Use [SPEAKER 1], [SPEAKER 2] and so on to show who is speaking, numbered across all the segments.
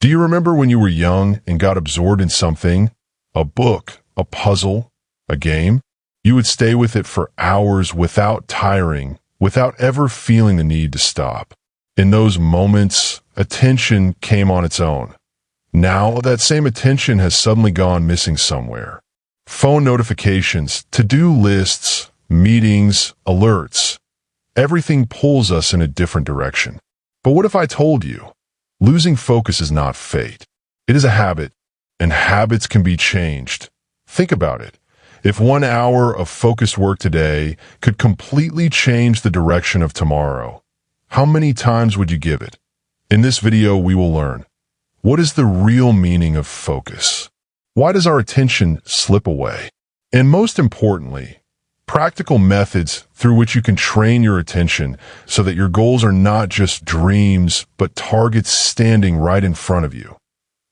[SPEAKER 1] Do you remember when you were young and got absorbed in something? A book, a puzzle, a game? You would stay with it for hours without tiring, without ever feeling the need to stop. In those moments, attention came on its own. Now, that same attention has suddenly gone missing somewhere. Phone notifications, to-do lists, meetings, alerts. Everything pulls us in a different direction. But what if I told you? Losing focus is not fate. It is a habit, and habits can be changed. Think about it. If 1 hour of focused work today could completely change the direction of tomorrow, how many times would you give it? In this video, we will learn, what is the real meaning of focus? Why does our attention slip away? And most importantly, practical methods through which you can train your attention so that your goals are not just dreams, but targets standing right in front of you.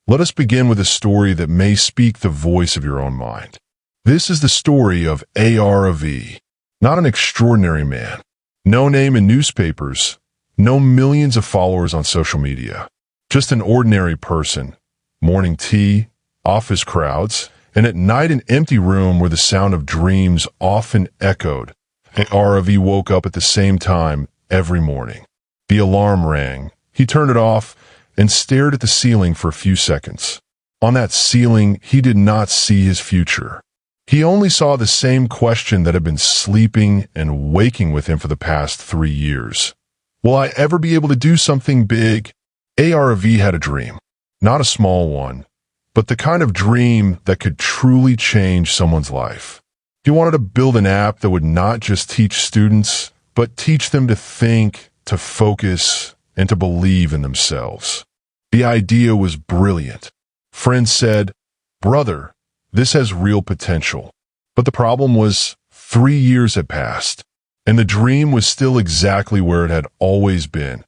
[SPEAKER 1] Let us begin with a story that may speak the voice of your own mind. This is the story of Arav, not an extraordinary man, no name in newspapers, no millions of followers on social media, just an ordinary person, morning tea, office crowds, and at night an empty room where the sound of dreams often echoed. Arav woke up at the same time every morning. The alarm rang. He turned it off and stared at the ceiling for a few seconds. On that ceiling, he did not see his future. He only saw the same question that had been sleeping and waking with him for the past 3 years. Will I ever be able to do something big? Arv had a dream, not a small one, but the kind of dream that could truly change someone's life. He wanted to build an app that would not just teach students, but teach them to think, to focus, and to believe in themselves. The idea was brilliant. Friends said, "Brother, this has real potential." But the problem was 3 years had passed, and the dream was still exactly where it had always been.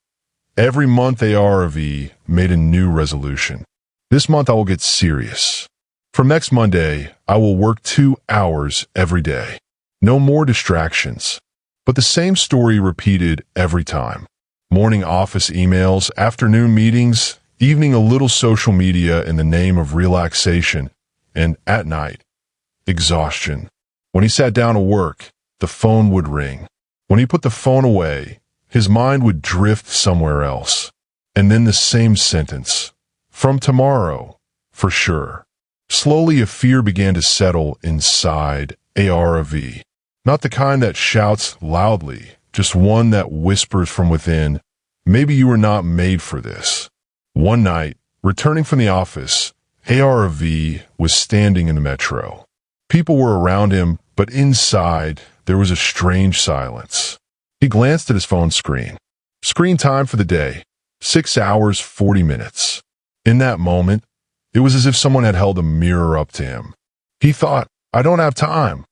[SPEAKER 1] Every month Arv made a new resolution. This month I will get serious. From next Monday, I will work 2 hours every day. No more distractions. But the same story repeated every time. Morning office emails, afternoon meetings, evening a little social media in the name of relaxation, and at night, exhaustion. When he sat down to work, the phone would ring. When he put the phone away, his mind would drift somewhere else. And then the same sentence. From tomorrow, for sure. Slowly a fear began to settle inside Arv. Not the kind that shouts loudly, just one that whispers from within, maybe you were not made for this. One night, returning from the office, Arv was standing in the metro. People were around him, but inside, there was a strange silence. He glanced at his phone screen. Screen time for the day, 6 hours, 40 minutes. In that moment, it was as if someone had held a mirror up to him. He thought, I don't have time.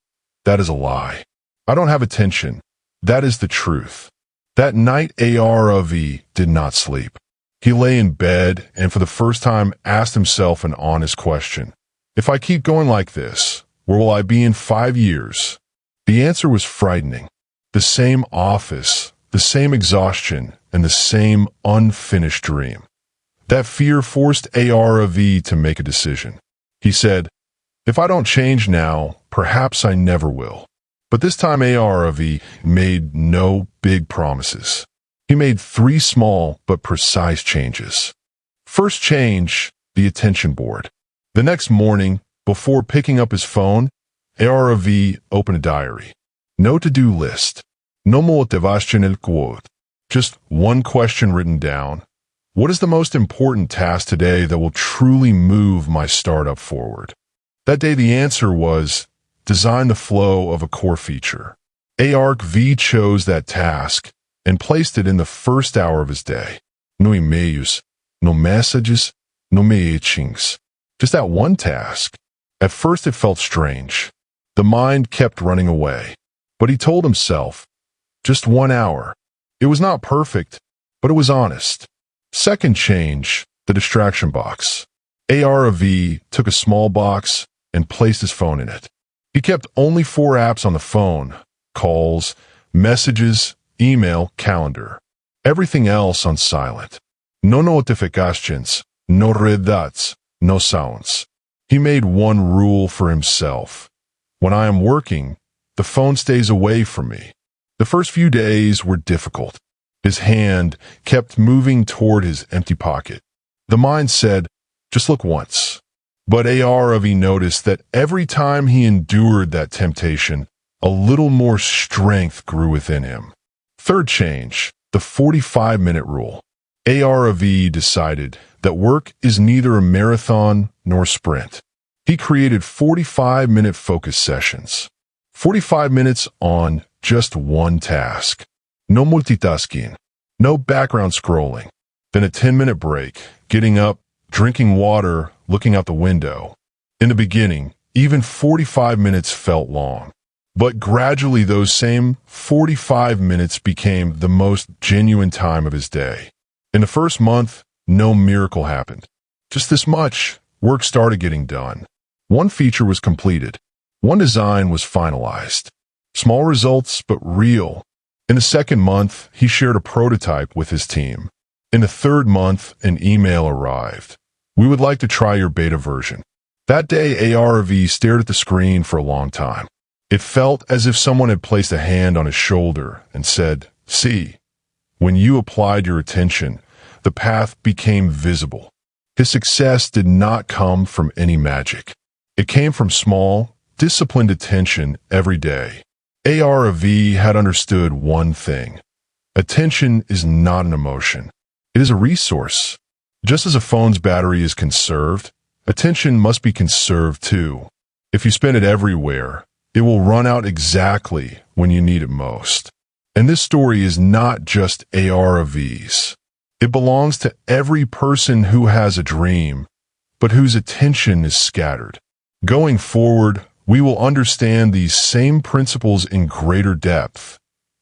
[SPEAKER 1] That is a lie. I don't have attention. That is the truth. That night, Arv did not sleep. He lay in bed and for the first time asked himself an honest question. If I keep going like this, where will I be in 5 years? The answer was frightening. The same office, the same exhaustion, and the same unfinished dream. That fear forced Arv to make a decision. He said, if I don't change now, perhaps I never will. But this time Arv made no big promises. He made 3 small but precise changes. First change, the attention board. The next morning, before picking up his phone, Arv opened a diary. No to-do list. No motivational quote. Just one question written down. What is the most important task today that will truly move my startup forward? That day the answer was, design the flow of a core feature. Arv chose that task and placed it in the first hour of his day. No emails, no messages, no meetings. Just that one task. At first it felt strange. The mind kept running away. But he told himself, just 1 hour. It was not perfect, but it was honest. Second change, the distraction box. Arv took a small box and placed his phone in it. He kept only 4 apps on the phone: calls, messages, email, calendar. Everything else on silent. No notifications, no red dots, no sounds. He made one rule for himself. When I am working, the phone stays away from me. The first few days were difficult. His hand kept moving toward his empty pocket. The mind said, just look once. But Arav noticed that every time he endured that temptation, a little more strength grew within him. Third change, the 45-minute rule. Arav decided that work is neither a marathon nor sprint. He created 45-minute focus sessions. 45 minutes on just one task. No multitasking. No background scrolling. Then a 10-minute break, getting up, drinking water, looking out the window. In the beginning, even 45 minutes felt long. But gradually those same 45 minutes became the most genuine time of his day. In the first month, no miracle happened. Just this much, work started getting done. One feature was completed. One design was finalized. Small results, but real. In the second month, he shared a prototype with his team. In the third month, an email arrived. We would like to try your beta version. That day, Arv stared at the screen for a long time. It felt as if someone had placed a hand on his shoulder and said, see, when you applied your attention, the path became visible. His success did not come from any magic. It came from small, disciplined attention every day. Arv had understood one thing. Attention is not an emotion. It is a resource. Just as a phone's battery is conserved, attention must be conserved too. If you spend it everywhere, it will run out exactly when you need it most. And this story is not just Arv's. It belongs to every person who has a dream, but whose attention is scattered. Going forward, we will understand these same principles in greater depth,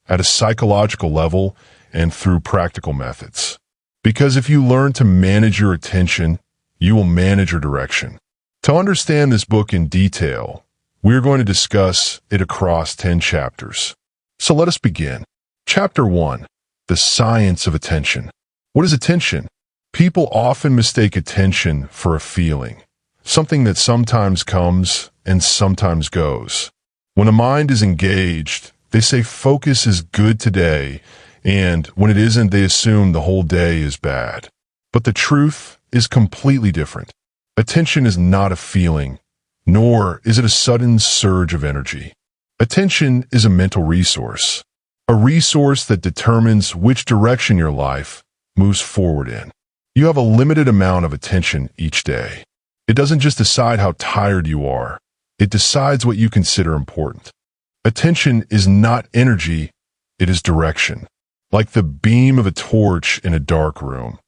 [SPEAKER 1] at a psychological level and through practical methods. Because if you learn to manage your attention, you will manage your direction. To understand this book in detail, we are going to discuss it across 10 chapters. So let us begin. Chapter 1. The Science of Attention. What is attention? People often mistake attention for a feeling, something that sometimes comes and sometimes goes. When a mind is engaged, they say focus is good today, and when it isn't, they assume the whole day is bad. But the truth is completely different. Attention is not a feeling, nor is it a sudden surge of energy. Attention is a mental resource, a resource that determines which direction your life moves forward in. You have a limited amount of attention each day. It doesn't just decide how tired you are. It decides what you consider important. Attention is not energy, it is direction. Like the beam of a torch in a dark room.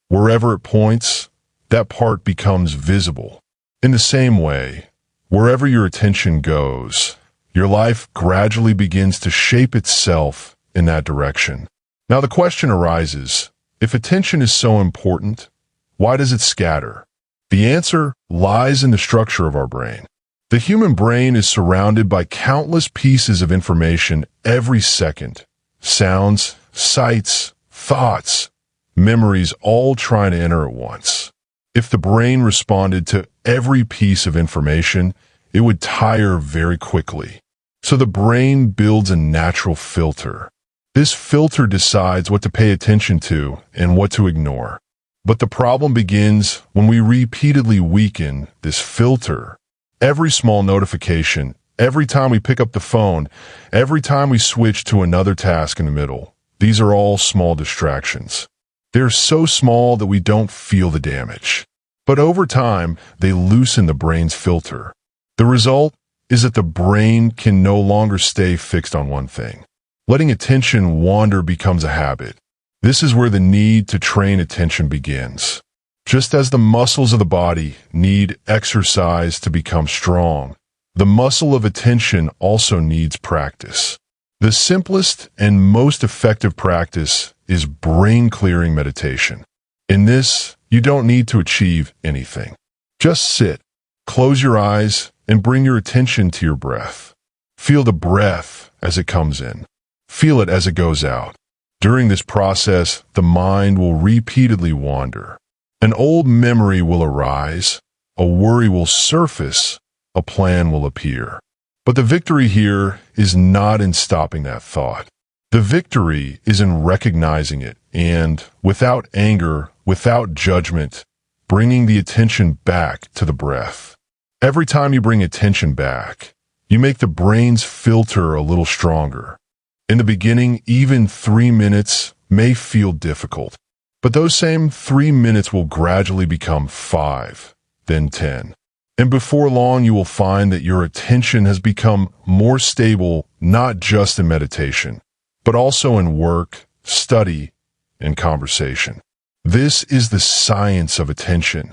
[SPEAKER 1] Wherever it points, that part becomes visible. In the same way, wherever your attention goes, your life gradually begins to shape itself in that direction. Now the question arises, if attention is so important, why does it scatter? The answer lies in the structure of our brain. The human brain is surrounded by countless pieces of information every second. Sounds, sights, thoughts, memories all trying to enter at once. If the brain responded to every piece of information, it would tire very quickly. So the brain builds a natural filter. This filter decides what to pay attention to and what to ignore. But the problem begins when we repeatedly weaken this filter. Every small notification, every time we pick up the phone, every time we switch to another task in the middle, these are all small distractions. They're so small that we don't feel the damage. But over time, they loosen the brain's filter. The result is that the brain can no longer stay fixed on one thing. Letting attention wander becomes a habit. This is where the need to train attention begins. Just as the muscles of the body need exercise to become strong, the muscle of attention also needs practice. The simplest and most effective practice is brain-clearing meditation. In this, you don't need to achieve anything. Just sit, close your eyes, and bring your attention to your breath. Feel the breath as it comes in. Feel it as it goes out. During this process, the mind will repeatedly wander. An old memory will arise, a worry will surface, a plan will appear. But the victory here is not in stopping that thought. The victory is in recognizing it and, without anger, without judgment, bringing the attention back to the breath. Every time you bring attention back, you make the brain's filter a little stronger. In the beginning, even 3 minutes may feel difficult, but those same 3 minutes will gradually become 5, then 10. And before long, you will find that your attention has become more stable, not just in meditation, but also in work, study, and conversation. This is the science of attention,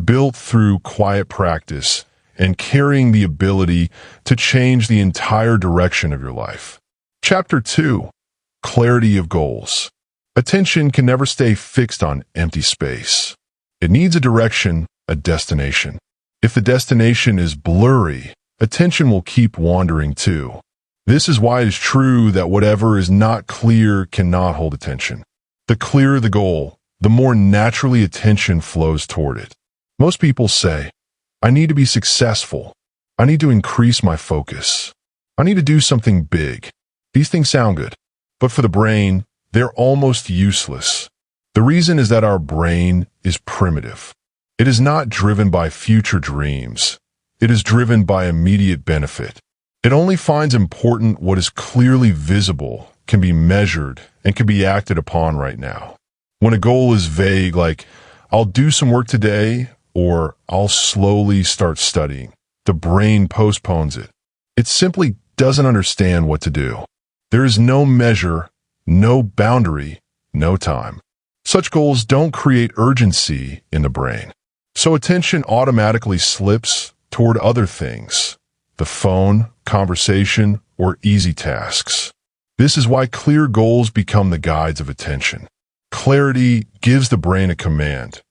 [SPEAKER 1] built through quiet practice and carrying the ability to change the entire direction of your life. Chapter 2. Clarity of Goals. Attention can never stay fixed on empty space. It needs a direction, a destination. If the destination is blurry, attention will keep wandering too. This is why it is true that whatever is not clear cannot hold attention. The clearer the goal, the more naturally attention flows toward it. Most people say, I need to be successful. I need to increase my focus. I need to do something big. These things sound good, but for the brain, they're almost useless. The reason is that our brain is primitive. It is not driven by future dreams. It is driven by immediate benefit. It only finds important what is clearly visible, can be measured, and can be acted upon right now. When a goal is vague, like, I'll do some work today, or I'll slowly start studying, the brain postpones it. It simply doesn't understand what to do. There is no measure, no boundary, no time. Such goals don't create urgency in the brain. So attention automatically slips toward other things, the phone, conversation, or easy tasks. This is why clear goals become the guides of attention. Clarity gives the brain a command.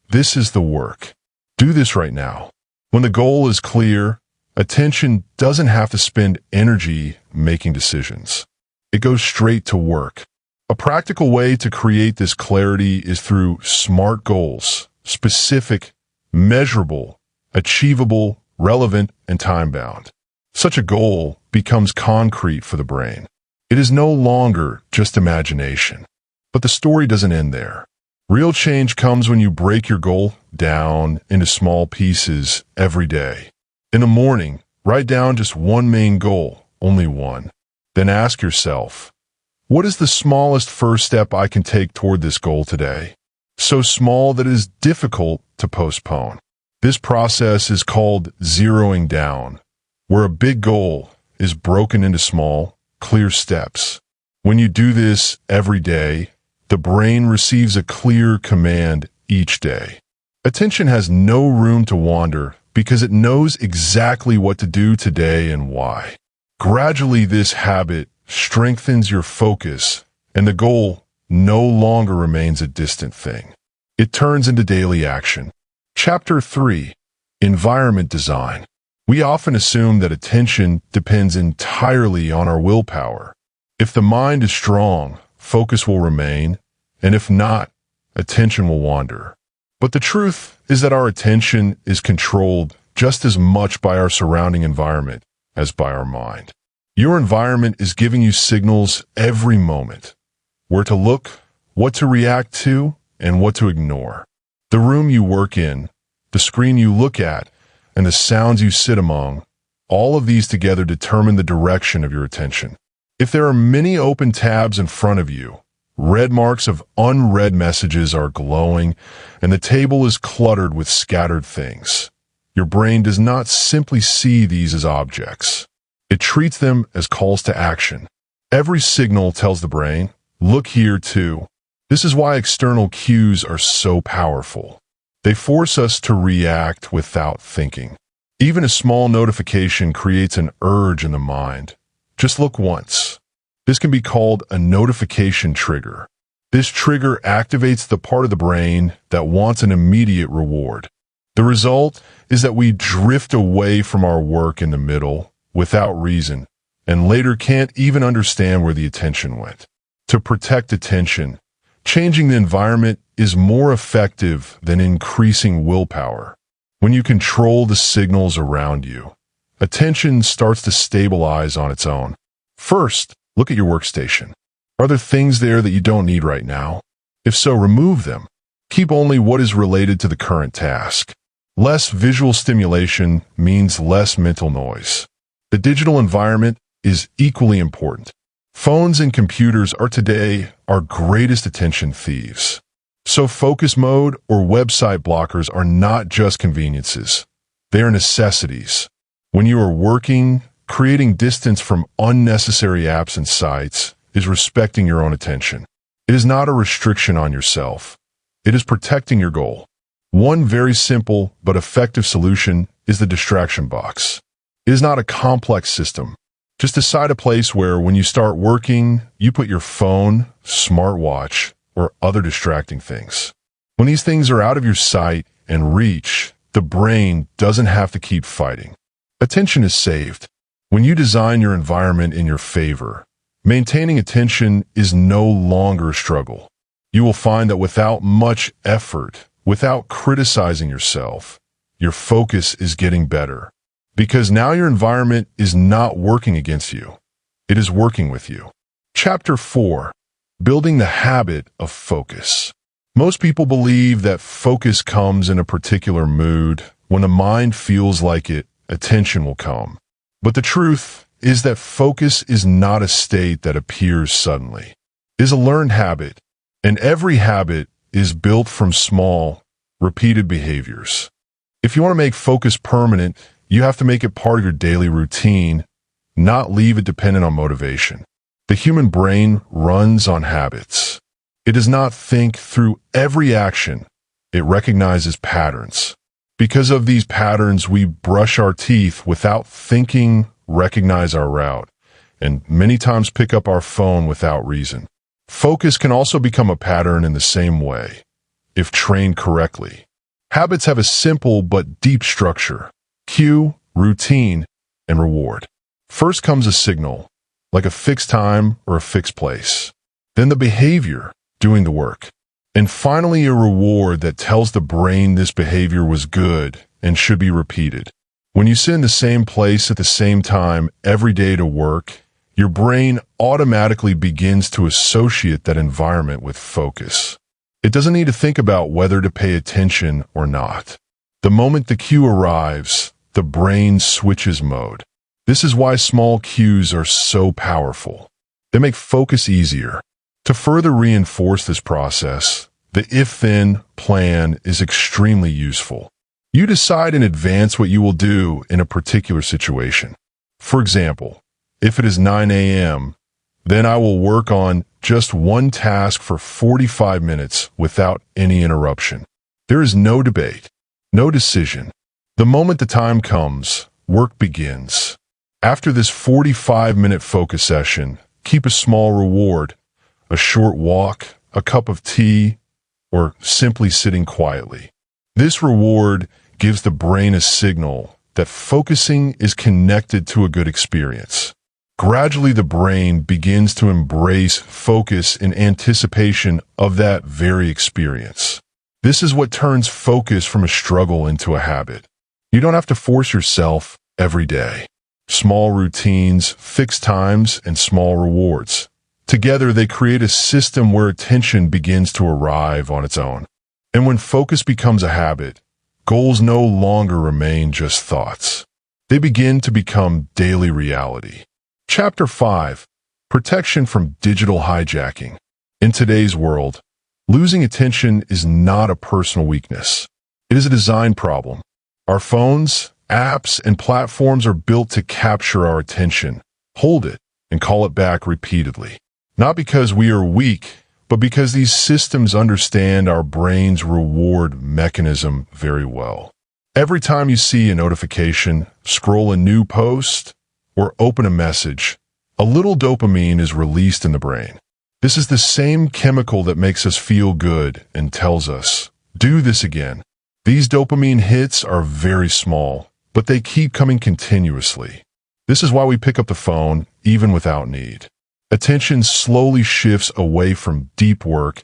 [SPEAKER 1] This is the work. Do this right now. When the goal is clear, attention doesn't have to spend energy making decisions. It goes straight to work. A practical way to create this clarity is through SMART goals, specific, measurable, achievable, relevant, and time-bound. Such a goal becomes concrete for the brain. It is no longer just imagination. But the story doesn't end there. Real change comes when you break your goal down into small pieces every day. In the morning, write down just one main goal, only one. Then ask yourself, what is the smallest first step I can take toward this goal today? So small that it is difficult to postpone. This process is called zeroing down, where a big goal is broken into small, clear steps. When you do this every day, the brain receives a clear command each day. Attention has no room to wander because it knows exactly what to do today and why. Gradually, this habit strengthens your focus, and the goal no longer remains a distant thing. It turns into daily action. Chapter 3. Environment Design. We often assume that attention depends entirely on our willpower. If the mind is strong, focus will remain, and if not, attention will wander. But the truth is that our attention is controlled just as much by our surrounding environment as by our mind. Your environment is giving you signals every moment, where to look, what to react to, and what to ignore. The room you work in, the screen you look at, and the sounds you sit among, all of these together determine the direction of your attention. If there are many open tabs in front of you, red marks of unread messages are glowing, and the table is cluttered with scattered things, your brain does not simply see these as objects. It treats them as calls to action. Every signal tells the brain, look here too. This is why external cues are so powerful. They force us to react without thinking. Even a small notification creates an urge in the mind. Just look once. This can be called a notification trigger. This trigger activates the part of the brain that wants an immediate reward. The result is that we drift away from our work in the middle without reason, and later can't even understand where the attention went. To protect attention, Changing the environment is more effective than increasing willpower. When you control the signals around you, attention starts to stabilize on its own. First, look at your workstation. Are there things there that you don't need right now? If so, remove them. Keep only what is related to the current task. Less visual stimulation means less mental noise. The digital environment is equally important. Phones and computers are today our greatest attention thieves. So focus mode or website blockers are not just conveniences. They are necessities. When you are working, creating distance from unnecessary apps and sites is respecting your own attention. It is not a restriction on yourself. It is protecting your goal. One very simple but effective solution is the distraction box. It is not a complex system. Just decide a place where when you start working, you put your phone, smartwatch, or other distracting things. When these things are out of your sight and reach, the brain doesn't have to keep fighting. Attention is saved. When you design your environment in your favor, maintaining attention is no longer a struggle. You will find that without much effort, without criticizing yourself, your focus is getting better. Because now your environment is not working against you. It is working with you. Chapter 4. Building the habit of focus. Most people believe that focus comes in a particular mood. When the mind feels like it, attention will come. But the truth is that focus is not a state that appears suddenly. It is a learned habit, and every habit is built from small, repeated behaviors. If you want to make focus permanent, you have to make it part of your daily routine, not leave it dependent on motivation. The human brain runs on habits. It does not think through every action. It recognizes patterns. Because of these patterns, we brush our teeth without thinking, recognize our route, and many times pick up our phone without reason. Focus can also become a pattern in the same way, if trained correctly. Habits have a simple but deep structure: cue, routine, and reward. First comes a signal, like a fixed time or a fixed place. Then the behavior, doing the work. And finally a reward that tells the brain this behavior was good and should be repeated. When you sit in the same place at the same time every day to work, your brain automatically begins to associate that environment with focus. It doesn't need to think about whether to pay attention or not. The moment the cue arrives, the brain switches mode. This is why small cues are so powerful. They make focus easier. To further reinforce this process, the if-then plan is extremely useful. You decide in advance what you will do in a particular situation. For example, if it is 9 a.m., then I will work on just one task for 45 minutes without any interruption. There is no debate, no decision. The moment the time comes, work begins. After this 45-minute focus session, keep a small reward, a short walk, a cup of tea, or simply sitting quietly. This reward gives the brain a signal that focusing is connected to a good experience. Gradually, the brain begins to embrace focus in anticipation of that very experience. This is what turns focus from a struggle into a habit. You don't have to force yourself every day. Small routines, fixed times, and small rewards. Together, they create a system where attention begins to arrive on its own. And when focus becomes a habit, goals no longer remain just thoughts. They begin to become daily reality. Chapter 5. Protection from digital hijacking. In today's world, losing attention is not a personal weakness. It is a design problem. Our phones, apps, and platforms are built to capture our attention, hold it, and call it back repeatedly. Not because we are weak, but because these systems understand our brain's reward mechanism very well. Every time you see a notification, scroll a new post, or open a message, a little dopamine is released in the brain. This is the same chemical that makes us feel good and tells us, do this again. These dopamine hits are very small, but they keep coming continuously. This is why we pick up the phone, even without need. Attention slowly shifts away from deep work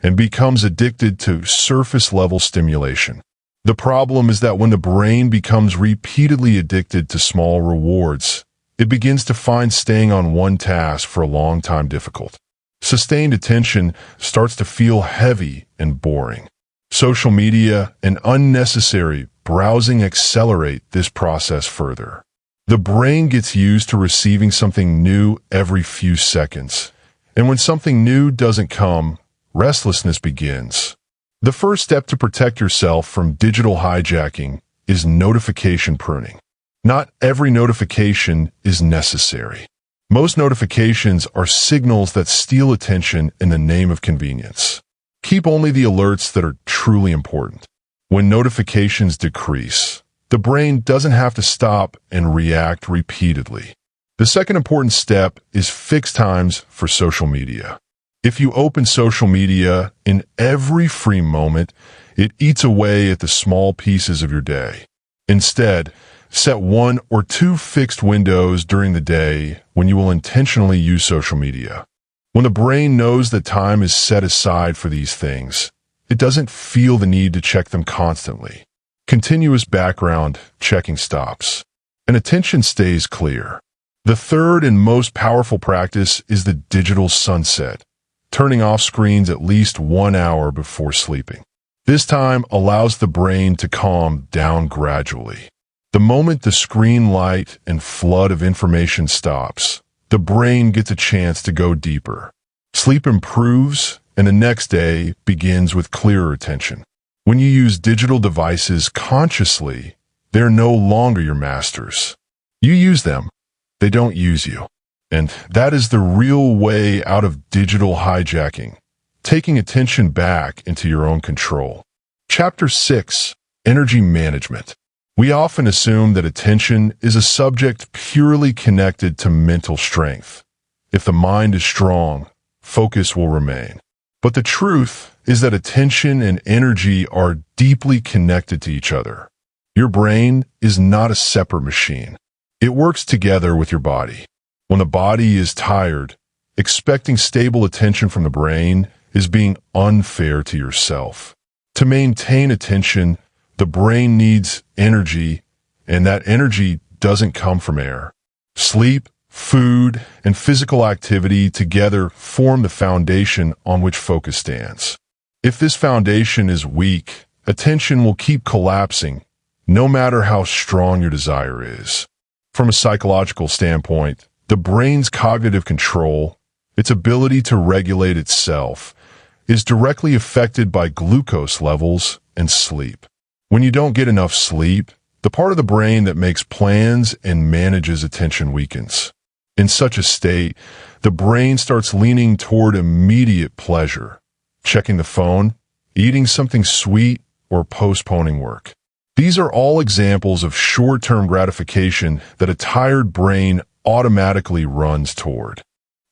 [SPEAKER 1] and becomes addicted to surface-level stimulation. The problem is that when the brain becomes repeatedly addicted to small rewards, it begins to find staying on one task for a long time difficult. Sustained attention starts to feel heavy and boring. Social media and unnecessary browsing accelerate this process further. The brain gets used to receiving something new every few seconds, and when something new doesn't come, restlessness begins. The first step to protect yourself from digital hijacking is notification pruning. Not every notification is necessary. Most notifications are signals that steal attention in the name of convenience. Keep only the alerts that are truly important. When notifications decrease, the brain doesn't have to stop and react repeatedly. The second important step is fixed times for social media. If you open social media in every free moment, it eats away at the small pieces of your day. Instead, set 1 or 2 fixed windows during the day when you will intentionally use social media. When the brain knows that time is set aside for these things, it doesn't feel the need to check them constantly. Continuous background checking stops, and attention stays clear. The third and most powerful practice is the digital sunset, turning off screens at least 1 hour before sleeping. This time allows the brain to calm down gradually. The moment the screen light and flood of information stops, the brain gets a chance to go deeper. Sleep improves, and the next day begins with clearer attention. When you use digital devices consciously, they're no longer your masters. You use them, they don't use you. And that is the real way out of digital hijacking, taking attention back into your own control. Chapter 6: Energy Management. We often assume that attention is a subject purely connected to mental strength. If the mind is strong, focus will remain. But the truth is that attention and energy are deeply connected to each other. Your brain is not a separate machine. It works together with your body. When the body is tired, expecting stable attention from the brain is being unfair to yourself. To maintain attention, the brain needs energy, and that energy doesn't come from air. Sleep, food, and physical activity together form the foundation on which focus stands. If this foundation is weak, attention will keep collapsing, no matter how strong your desire is. From a psychological standpoint, the brain's cognitive control, its ability to regulate itself, is directly affected by glucose levels and sleep. When you don't get enough sleep, the part of the brain that makes plans and manages attention weakens. In such a state, the brain starts leaning toward immediate pleasure, checking the phone, eating something sweet, or postponing work. These are all examples of short-term gratification that a tired brain automatically runs toward.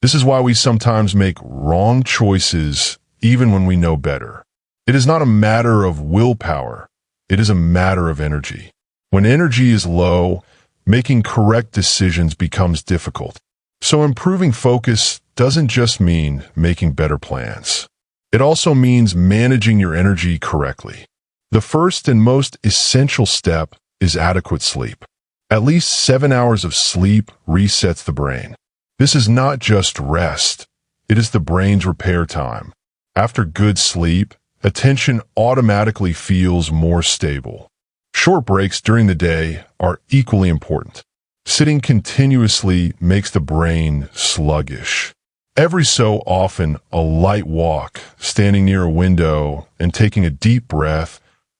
[SPEAKER 1] This is why we sometimes make wrong choices even when we know better. It is not a matter of willpower. It is a matter of energy. When energy is low, making correct decisions becomes difficult. So improving focus doesn't just mean making better plans. It also means managing your energy correctly. The first and most essential step is adequate sleep. At least 7 hours of sleep resets the brain. This is not just rest. It is the brain's repair time. After good sleep, attention automatically feels more stable. Short breaks during the day are equally important. Sitting continuously makes the brain sluggish. Every so often, a light walk, standing near a window and taking a deep breath,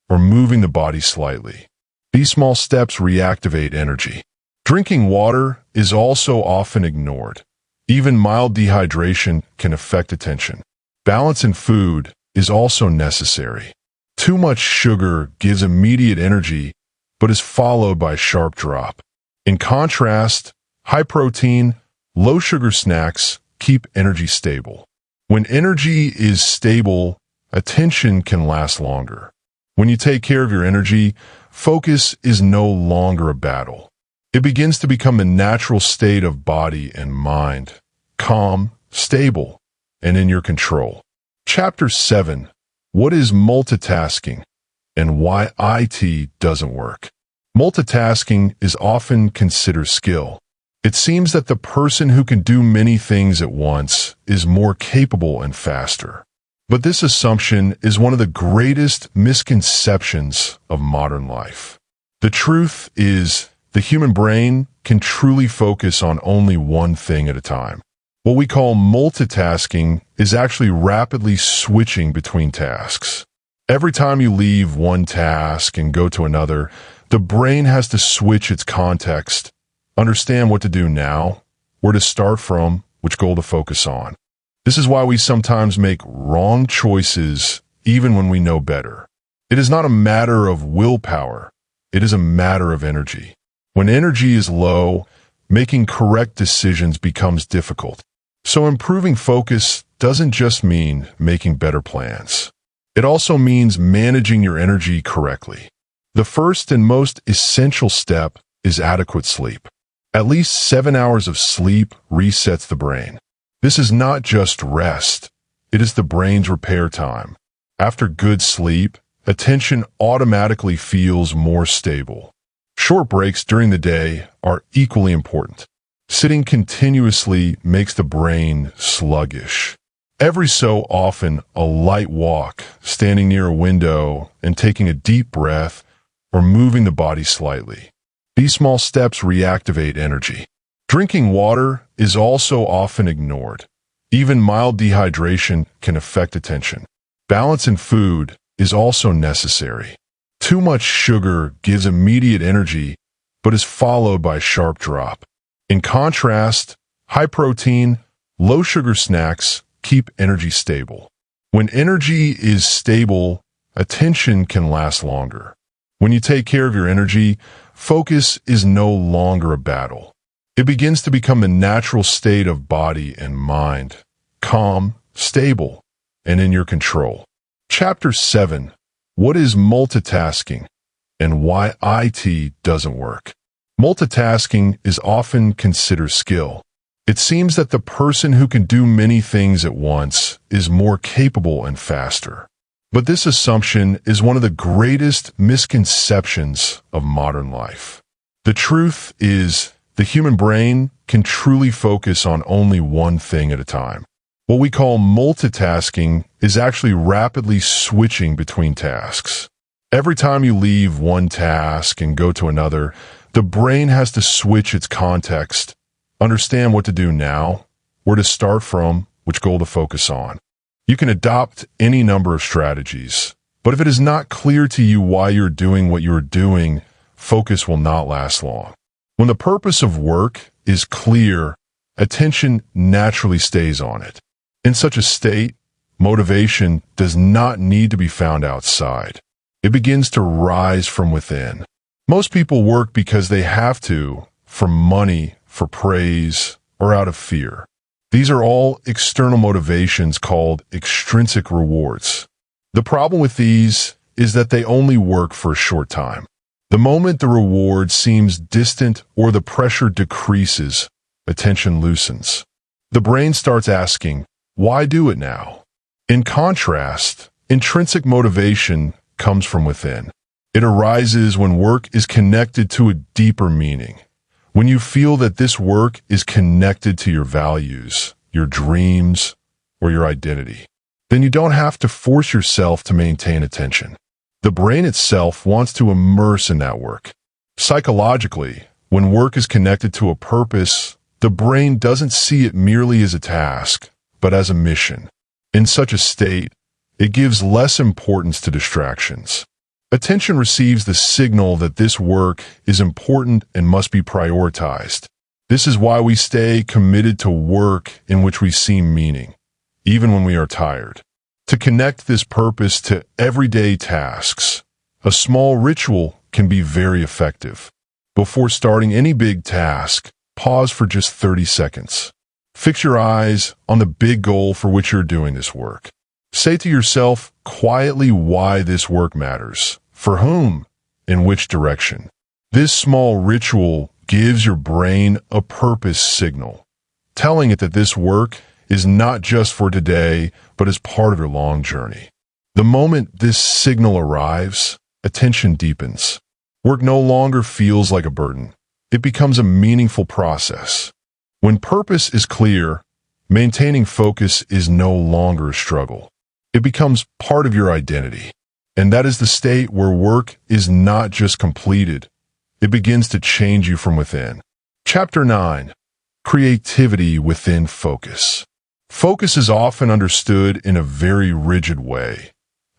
[SPEAKER 1] or moving the body slightly. These small steps reactivate energy. Drinking water is also often ignored. Even mild dehydration can affect attention. Balance in food is also necessary. Too much sugar gives immediate energy, but is followed by a sharp drop. In contrast, high-protein, low-sugar snacks keep energy stable. When energy is stable, attention can last longer. When you take care of your energy, focus is no longer a battle. It begins to become the natural state of body and mind, calm, stable, and in your control. Chapter 7. What is multitasking and why IT doesn't work? Multitasking is often considered skill. It seems that the person who can do many things at once is more capable and faster. But this assumption is one of the greatest misconceptions of modern life. The truth is, the human brain can truly focus on only one thing at a time. What we call multitasking is actually rapidly switching between tasks. Every time you leave one task and go to another, the brain has to switch its context, understand what to do now, where to start from, which goal to focus on. This is why we sometimes make wrong choices even when we know better. It is not a matter of willpower. It is a matter of energy. When energy is low, making correct decisions becomes difficult. So improving focus doesn't just mean making better plans. It also means managing your energy correctly. The first and most essential step is adequate sleep. At least 7 hours of sleep resets the brain. This is not just rest. It is the brain's repair time. After good sleep, attention automatically feels more stable. Short breaks during the day are equally important. Sitting continuously makes the brain sluggish. Every so often, a light walk, standing near a window and taking a deep breath, or moving the body slightly. These small steps reactivate energy. Drinking water is also often ignored. Even mild dehydration can affect attention. Balance in food is also necessary. Too much sugar gives immediate energy, but is followed by a sharp drop. In contrast, high-protein, low-sugar snacks keep energy stable. When energy is stable, attention can last longer. When you take care of your energy, focus is no longer a battle. It begins to become the natural state of body and mind, calm, stable, and in your control. Chapter 7. What is multitasking and why IT doesn't work? Multitasking is often considered skill. It seems that the person who can do many things at once is more capable and faster. But this assumption is one of the greatest misconceptions of modern life. The truth is, the human brain can truly focus on only one thing at a time. What we call multitasking is actually rapidly switching between tasks. Every time you leave one task and go to another, the brain has to switch its context, understand what to do now, where to start from, which goal to focus on. You can adopt any number of strategies, but if it is not clear to you why you're doing what you're doing, focus will not last long. When the purpose of work is clear, attention naturally stays on it. In such a state, motivation does not need to be found outside. It begins to rise from within. Most people work because they have to, for money, for praise, or out of fear. These are all external motivations called extrinsic rewards. The problem with these is that they only work for a short time. The moment the reward seems distant or the pressure decreases, attention loosens. The brain starts asking, why do it now? In contrast, intrinsic motivation comes from within. It arises when work is connected to a deeper meaning. When you feel that this work is connected to your values, your dreams, or your identity, then you don't have to force yourself to maintain attention. The brain itself wants to immerse in that work. Psychologically, when work is connected to a purpose, the brain doesn't see it merely as a task, but as a mission. In such a state, it gives less importance to distractions. Attention receives the signal that this work is important and must be prioritized. This is why we stay committed to work in which we see meaning, even when we are tired. To connect this purpose to everyday tasks, a small ritual can be very effective. Before starting any big task, pause for just 30 seconds. Fix your eyes on the big goal for which you're doing this work. Say to yourself quietly why this work matters, for whom, in which direction. This small ritual gives your brain a purpose signal. telling it that this work is not just for today, but is part of your long journey. The moment this signal arrives, attention deepens. Work no longer feels like a burden. It becomes a meaningful process. When purpose is clear, maintaining focus is no longer a struggle. It becomes part of your identity. And that is the state where work is not just completed. It begins to change you from within. Chapter 9. Creativity within focus. Focus is often understood in a very rigid way,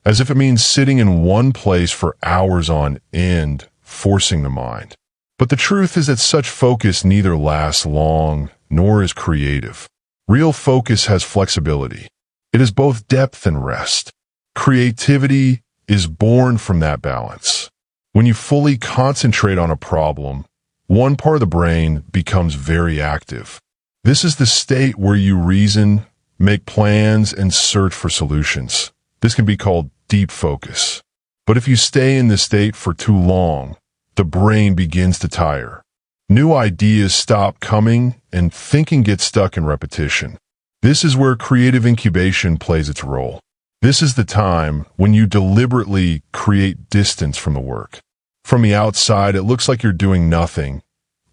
[SPEAKER 1] as if it means sitting in one place for hours on end, forcing the mind. But the truth is that such focus neither lasts long nor is creative. Real focus has flexibility. It is both depth and rest. Creativity is born from that balance. When you fully concentrate on a problem, one part of the brain becomes very active. This is the state where you reason, make plans, and search for solutions. This can be called deep focus. But if you stay in this state for too long, the brain begins to tire. New ideas stop coming, and thinking gets stuck in repetition. This is where creative incubation plays its role. This is the time when you deliberately create distance from the work. From the outside, it looks like you're doing nothing,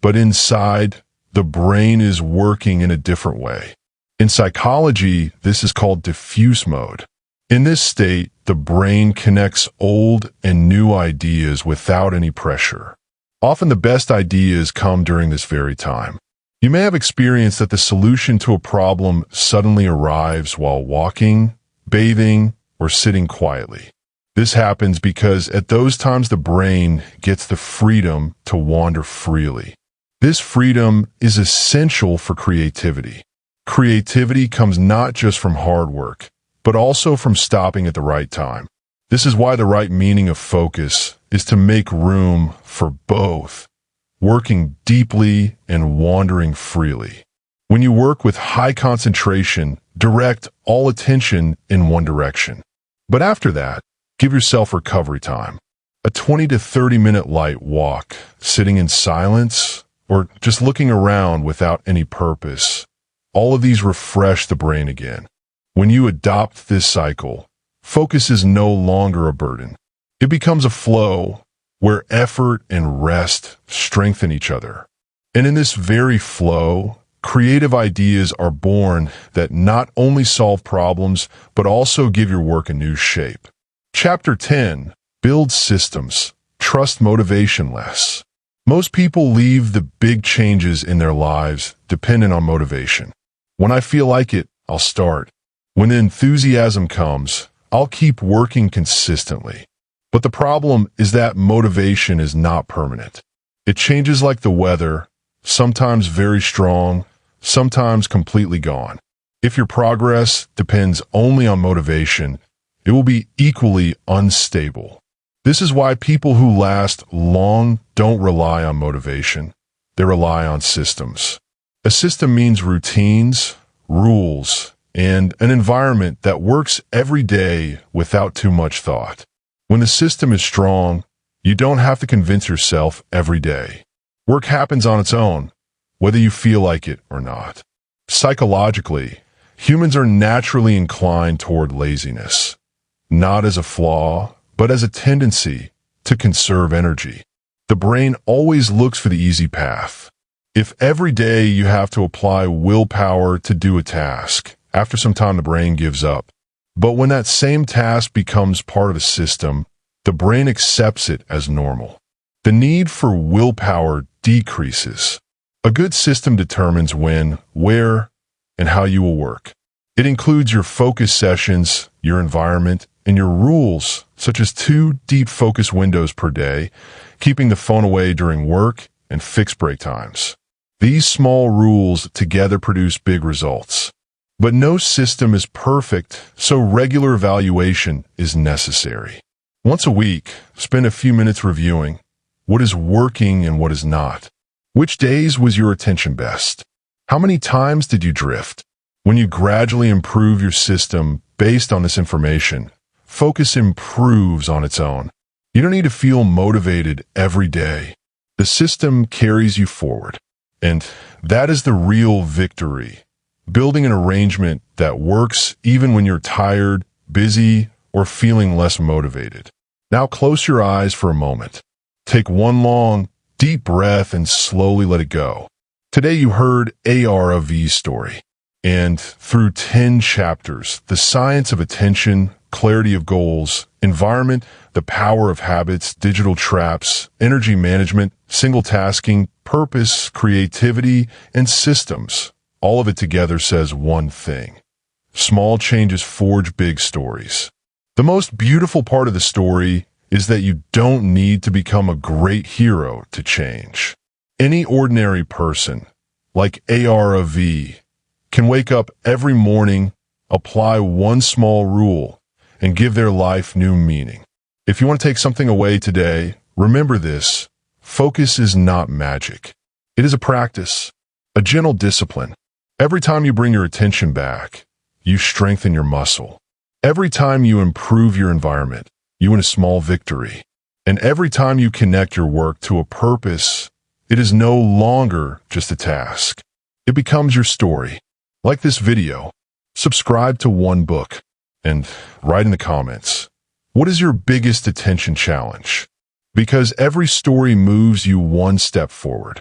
[SPEAKER 1] but inside, the brain is working in a different way. In psychology, this is called diffuse mode. In this state, the brain connects old and new ideas without any pressure. Often the best ideas come during this very time. You may have experienced that the solution to a problem suddenly arrives while walking, bathing, or sitting quietly. This happens because at those times the brain gets the freedom to wander freely. This freedom is essential for creativity. Creativity comes not just from hard work, but also from stopping at the right time. This is why the right meaning of focus is to make room for both, working deeply and wandering freely. When you work with high concentration, direct all attention in one direction. But after that, give yourself recovery time. A 20 to 30-minute light walk, sitting in silence, or just looking around without any purpose. All of these refresh the brain again. When you adopt this cycle, focus is no longer a burden. It becomes a flow where effort and rest strengthen each other. And in this very flow, creative ideas are born that not only solve problems, but also give your work a new shape. Chapter 10. Build systems. Trust motivation less. Most people leave the big changes in their lives dependent on motivation. When I feel like it, I'll start. When the enthusiasm comes, I'll keep working consistently. But the problem is that motivation is not permanent. It changes like the weather, sometimes very strong, sometimes completely gone. If your progress depends only on motivation, it will be equally unstable. This is why people who last long don't rely on motivation. They rely on systems. A system means routines, rules, and an environment that works every day without too much thought. When the system is strong, you don't have to convince yourself every day. Work happens on its own, whether you feel like it or not. Psychologically, humans are naturally inclined toward laziness, not as a flaw, but as a tendency to conserve energy. The brain always looks for the easy path. If every day you have to apply willpower to do a task, after some time the brain gives up. But when that same task becomes part of a system, the brain accepts it as normal. The need for willpower decreases. A good system determines when, where, and how you will work. It includes your focus sessions, your environment, and your rules, such as 2 deep focus windows per day, keeping the phone away during work, and fixed break times. These small rules together produce big results. But no system is perfect, so regular evaluation is necessary. Once a week, spend a few minutes reviewing what is working and what is not. Which days was your attention best? How many times did you drift? When you gradually improve your system based on this information, focus improves on its own. You don't need to feel motivated every day. The system carries you forward. And that is the real victory. Building an arrangement that works even when you're tired, busy, or feeling less motivated. Now close your eyes for a moment. Take one long, deep breath and slowly let it go. Today you heard Arav's story. And through 10 chapters, the science of attention, clarity of goals, environment, the power of habits, digital traps, energy management, single tasking, purpose, creativity, and systems. All of it together says one thing. Small changes forge big stories. The most beautiful part of the story is that you don't need to become a great hero to change. Any ordinary person, like Arav, can wake up every morning, apply one small rule, and give their life new meaning. If you want to take something away today, remember this: focus is not magic. It is a practice, a gentle discipline. Every time you bring your attention back, you strengthen your muscle. Every time you improve your environment, you win a small victory. And every time you connect your work to a purpose, it is no longer just a task. It becomes your story. Like this video, subscribe to One Book, and write in the comments, what is your biggest attention challenge? Because every story moves you one step forward.